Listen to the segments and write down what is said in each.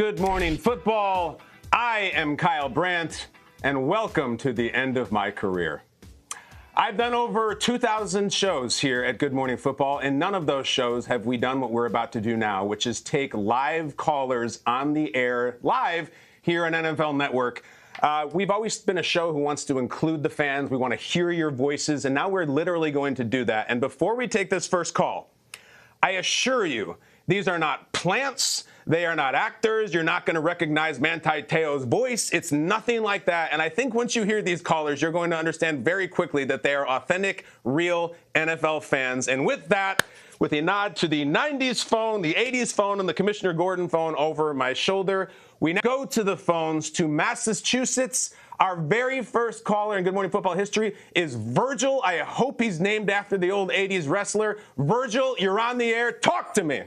Good Morning Football. I am Kyle Brandt, and welcome to the end of my career. I've done over 2,000 shows here at Good Morning Football, and none of those shows have we done what we're about to do now, which is take live callers on the air live here on NFL Network. We've always been a show who wants to include the fans. We want to hear your voices, and now we're literally going to do that. And before we take this first call, I assure you, these are not plants. They are not actors. You're not going to recognize Manti Te'o's voice. It's nothing like that. And I think once you hear these callers, you're going to understand very quickly that they are authentic, real NFL fans. And with that, with a nod to the 90s phone, the 80s phone, and the Commissioner Gordon phone over my shoulder, we now go to the phones to Massachusetts. Our very first caller in Good Morning Football history is Virgil. I hope he's named after the old 80s wrestler. Virgil, you're on the air. Talk to me.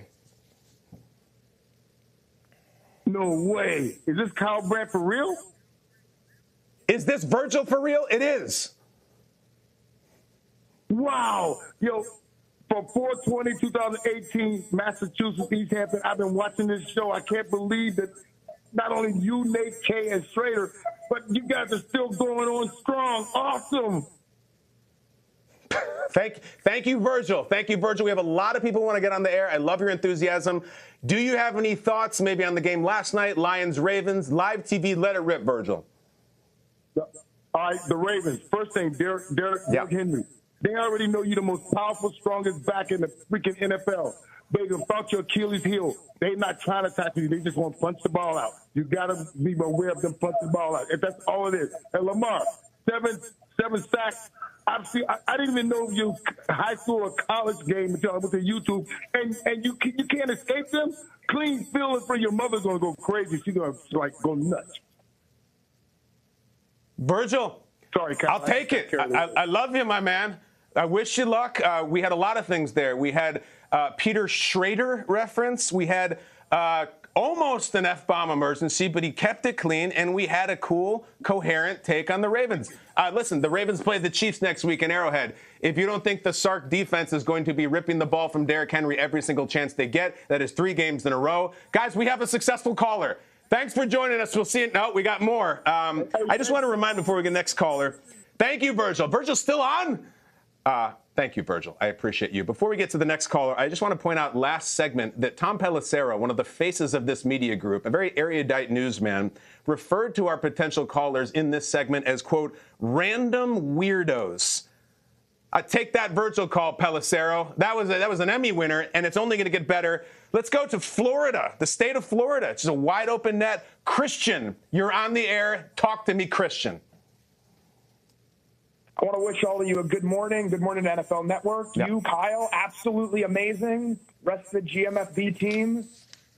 No way. Is this Kyle Brandt for real? Is this Virgil for real? It is. Wow. Yo, for 4/20/2018, Massachusetts, East Hampton, I've been watching this show. I can't believe that not only you, Nate, Kay, and Schrader, but you guys are still going on strong. Awesome. Thank you, Virgil. Thank you, Virgil. We have a lot of people who want to get on the air. I love your enthusiasm. Do you have any thoughts maybe on the game last night, Lions-Ravens, live TV? Let it rip, Virgil. All right, the Ravens. First thing, Derrick Henry. They already know you're the most powerful, strongest back in the freaking NFL. They about your Achilles heel. They're not trying to tackle you. They just want to punch the ball out. You got to be aware of them punch the ball out. If that's all it is. And Lamar, seven sacks. I didn't even know your high school or college game until I went to YouTube. And you can't escape them. Clean feeling for your mother's going to go crazy. She's going to go nuts. Virgil. Sorry, Kyle. I'll take it. I love you, my man. I wish you luck. We had a lot of things there. We had Peter Schrader reference. We had almost an F-bomb emergency, but he kept it clean, and we had a cool, coherent take on the Ravens. Listen, the Ravens play the Chiefs next week in Arrowhead. If you don't think the Sark defense is going to be ripping the ball from Derrick Henry every single chance they get, that is 3 games in a row. Guys, we have a successful caller. Thanks for joining us. We'll see it. No, we got more. I just want to remind before we get next caller. Thank you, Virgil. Virgil's still on? Thank you, Virgil. I appreciate you. Before we get to the next caller, I just want to point out last segment that Tom Pelissero, one of the faces of this media group, a very erudite newsman, referred to our potential callers in this segment as, quote, random weirdos. Take that Virgil call, Pelissero. That was an Emmy winner, and it's only going to get better. Let's go to Florida, the state of Florida. It's just a wide open net. Christian, you're on the air. Talk to me, Christian. I want to wish all of you a good morning. Good morning to NFL Network. Yep. You, Kyle, absolutely amazing. Rest of the GMFB team.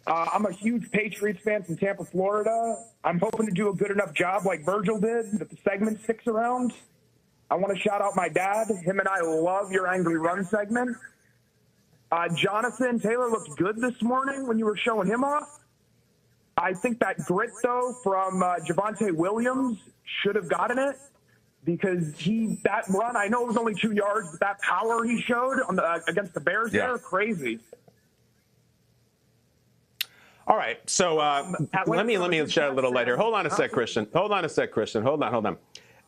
I'm a huge Patriots fan from Tampa, Florida. I'm hoping to do a good enough job like Virgil did, that the segment sticks around. I want to shout out my dad. Him and I love your Angry Run segment. Jonathan Taylor looked good this morning when you were showing him off. I think that grit, though, from Javonte Williams should have gotten it. Because that run, I know it was only 2 yards, but that power he showed on against the Bears there, crazy. All right, so let me shed a little light here. Hold on a sec, Christian. Hold on.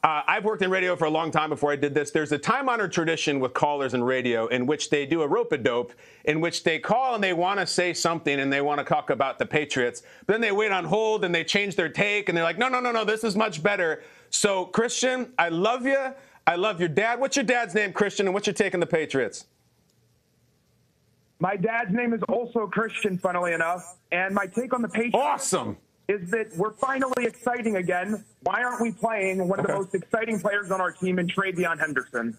I've worked in radio for a long time before I did this. There's a time-honored tradition with callers in radio in which they do a rope-a-dope, in which they call and they want to say something and they want to talk about the Patriots. But then they wait on hold and they change their take and they're like, no, this is much better. So, Christian, I love you. I love your dad. What's your dad's name, Christian, and what's your take on the Patriots? My dad's name is also Christian, funnily enough. And my take on the Patriots is that we're finally exciting again. Why aren't we playing one of the most exciting players on our team in Travion Henderson?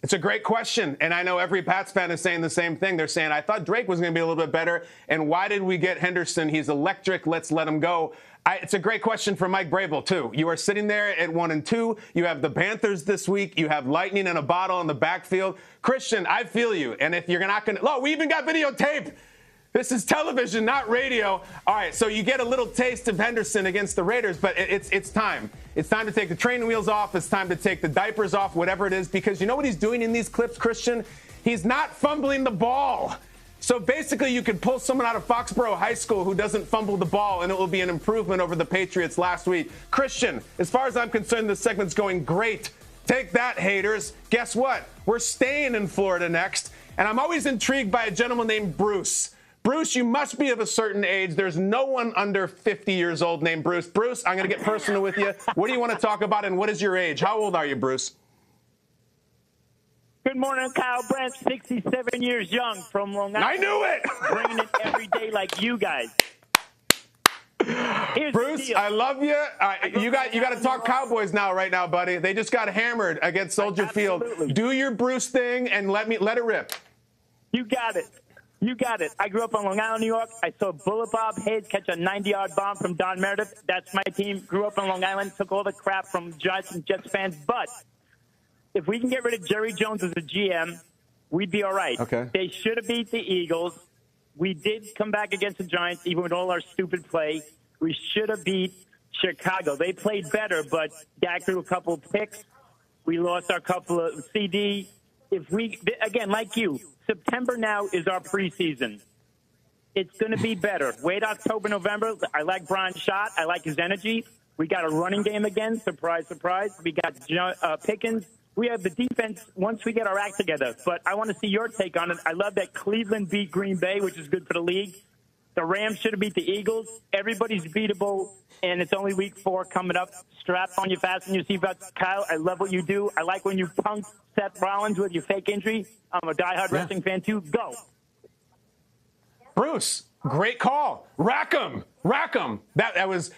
It's a great question, and I know every Pats fan is saying the same thing. They're saying, I thought Drake was going to be a little bit better, and why did we get Henderson? He's electric. Let's let him go. It's a great question for Mike Brable, too. You are sitting there at 1-2. You have the Panthers this week. You have lightning in a bottle in the backfield. Christian, I feel you, and if you're not going to – oh, we even got videotape. This is television, not radio. All right, so you get a little taste of Henderson against the Raiders, but it's time. It's time to take the training wheels off. It's time to take the diapers off, whatever it is, because you know what he's doing in these clips, Christian? He's not fumbling the ball. So basically, you could pull someone out of Foxborough High School who doesn't fumble the ball, and it will be an improvement over the Patriots last week. Christian, as far as I'm concerned, this segment's going great. Take that, haters. Guess what? We're staying in Florida next, and I'm always intrigued by a gentleman named Bruce. Bruce, you must be of a certain age. There's no one under 50 years old named Bruce. Bruce, I'm going to get personal with you. What do you want to talk about, and what is your age? How old are you, Bruce? Good morning, Kyle Brandt, 67 years young from Long Island. I knew it! Bringing it every day like you guys. Here's Bruce, I love you. You got to talk Cowboys right now, buddy. They just got hammered against Soldier Field. Do your Bruce thing and let it rip. You got it. You got it. I grew up on Long Island, New York. I saw Bullet Bob Hayes catch a 90-yard bomb from Don Meredith. That's my team. Grew up on Long Island, took all the crap from Giants and Jets fans. But if we can get rid of Jerry Jones as a GM, we'd be all right. Okay. They should have beat the Eagles. We did come back against the Giants, even with all our stupid play. We should have beat Chicago. They played better, but Dak threw a couple of picks. We lost our couple of CD. If we, again, like you, September now is our preseason. It's going to be better. Wait October, November. I like Brian's shot. I like his energy. We got a running game again. Surprise, surprise. We got Pickens. We have the defense once we get our act together. But I want to see your take on it. I love that Cleveland beat Green Bay, which is good for the league. The Rams should have beat the Eagles. Everybody's beatable, and it's only week 4 coming up. Strap on your fasten your seatbelts. Kyle, I love what you do. I like when you punk Seth Rollins with your fake injury. I'm a diehard wrestling fan, too. Go. Bruce, great call. Rack 'em. Rack 'em. That was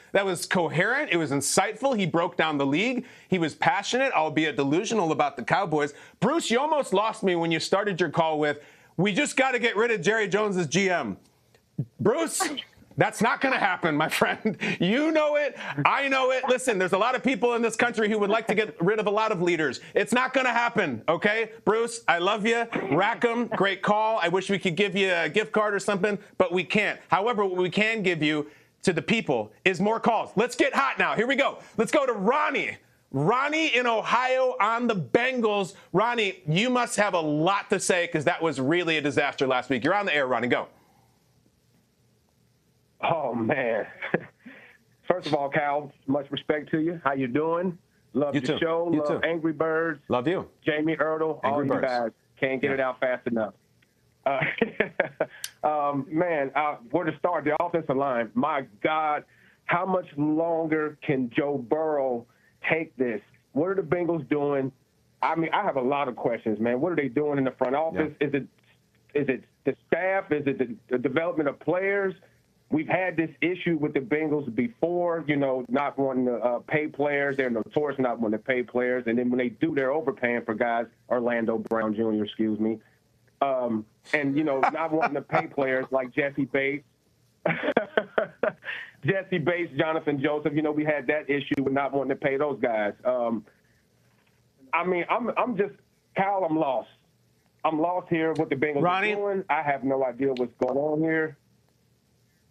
coherent. It was insightful. He broke down the league. He was passionate, albeit delusional, about the Cowboys. Bruce, you almost lost me when you started your call with, we just got to get rid of Jerry Jones as GM. Bruce, that's not going to happen, my friend. You know it. I know it. Listen, there's a lot of people in this country who would like to get rid of a lot of leaders. It's not going to happen, okay? Bruce, I love you. Rackham, great call. I wish we could give you a gift card or something, but we can't. However, what we can give you to the people is more calls. Let's get hot now. Here we go. Let's go to Ronnie. Ronnie in Ohio on the Bengals. Ronnie, you must have a lot to say because that was really a disaster last week. You're on the air, Ronnie. Go. Oh, man. First of all, Cal, much respect to you. How you doing? Love you the too. show. You Love too. Angry Birds. Love you. Jamie Ertl. All you guys can't get it out fast enough. Man, where to start? The offensive line. My God, how much longer can Joe Burrow take this? What are the Bengals doing? I mean, I have a lot of questions, man. What are they doing in the front office? Yeah. Is it the staff? Is it the development of players? We've had this issue with the Bengals before, you know, not wanting to pay players. They're notorious not wanting to pay players. And then when they do, they're overpaying for guys, Orlando Brown Jr., excuse me. And, you know, not wanting to pay players like Jesse Bates. Jesse Bates, Jonathan Joseph, you know, we had that issue with not wanting to pay those guys. I mean, I'm just, Kyle, I'm lost. I'm lost here what the Bengals are doing. I have no idea what's going on here.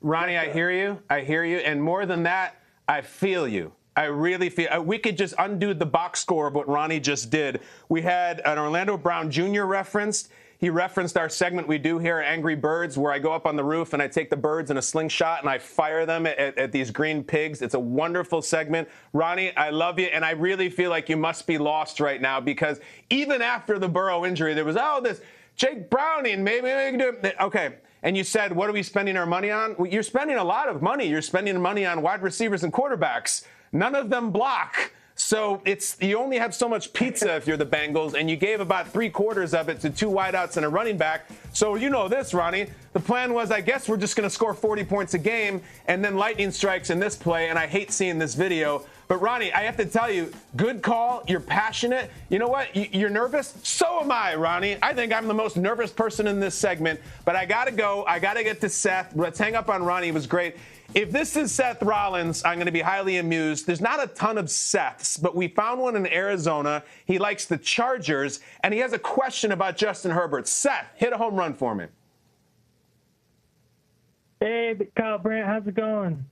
Ronnie, I hear you. I hear you. And more than that, I feel you. I really feel we could just undo the box score of what Ronnie just did. We had an Orlando Brown Jr. referenced. He referenced our segment we do here at Angry Birds, where I go up on the roof and I take the birds in a slingshot and I fire them at these green pigs. It's a wonderful segment. Ronnie, I love you, and I really feel like you must be lost right now because even after the Burrow injury, there was, this Jake Browning, maybe we can do it. Okay. And you said, what are we spending our money on? Well, you're spending a lot of money. You're spending money on wide receivers and quarterbacks. None of them block. So you only have so much pizza if you're the Bengals, and you gave about 3/4 of it to 2 wideouts and a running back. So you know this, Ronnie. The plan was, I guess we're just going to score 40 points a game, and then lightning strikes in this play, and I hate seeing this video. But, Ronnie, I have to tell you, good call. You're passionate. You know what? You're nervous? So am I, Ronnie. I think I'm the most nervous person in this segment. But I got to go. I got to get to Seth. Let's hang up on Ronnie. It was great. If this is Seth Rollins, I'm going to be highly amused. There's not a ton of Seths, but we found one in Arizona. He likes the Chargers, and he has a question about Justin Herbert. Seth, hit a home run for me. Hey, Kyle Brandt, how's it going?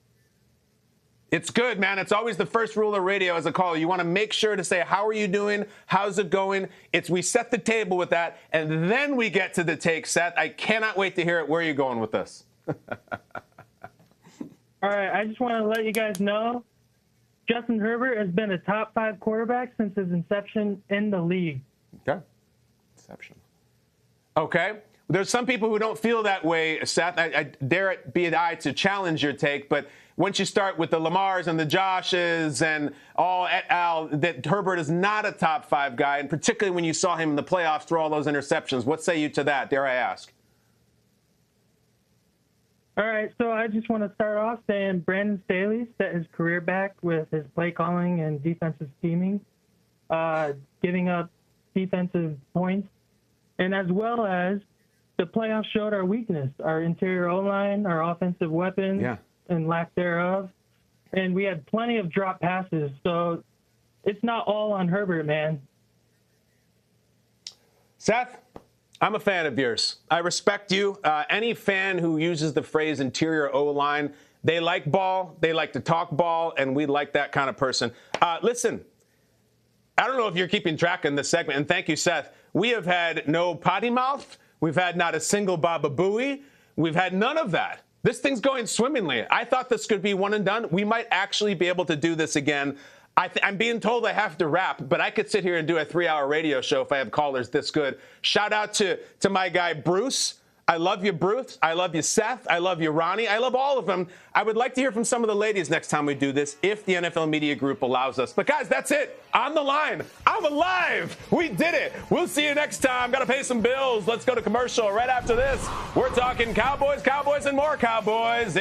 It's good, man. It's always the first rule of radio as a caller. You want to make sure to say, how are you doing? How's it going? We set the table with that, and then we get to the take, Seth. I cannot wait to hear it. Where are you going with this? All right, I just want to let you guys know Justin Herbert has been a top 5 quarterback since his inception in the league. Okay. Inception. Okay. There's some people who don't feel that way, Seth. I dare it be I to challenge your take, but once you start with the Lamars and the Joshes and all et al., that Herbert is not a top 5 guy, and particularly when you saw him in the playoffs throw all those interceptions. What say you to that, dare I ask? All right, so I just want to start off saying Brandon Staley set his career back with his play calling and defensive scheming, giving up defensive points, and as well as the playoffs showed our weakness, our interior O-line, our offensive weapons, and lack thereof. And we had plenty of drop passes, so it's not all on Herbert, man. Seth, I'm a fan of yours. I respect you. Any fan who uses the phrase interior O-line, they like ball, they like to talk ball, and we like that kind of person. Listen, I don't know if you're keeping track in this segment, and thank you, Seth. We have had no potty mouth. We've had not a single Baba Booey. We've had none of that. This thing's going swimmingly. I thought this could be one and done. We might actually be able to do this again. I'm being told I have to wrap, but I could sit here and do a 3-hour radio show if I have callers this good. Shout out to my guy, Bruce. I love you, Bruce. I love you, Seth. I love you, Ronnie. I love all of them. I would like to hear from some of the ladies next time we do this, if the NFL Media Group allows us. But, guys, that's it. On the line. I'm alive. We did it. We'll see you next time. Got to pay some bills. Let's go to commercial right after this. We're talking Cowboys, and more Cowboys.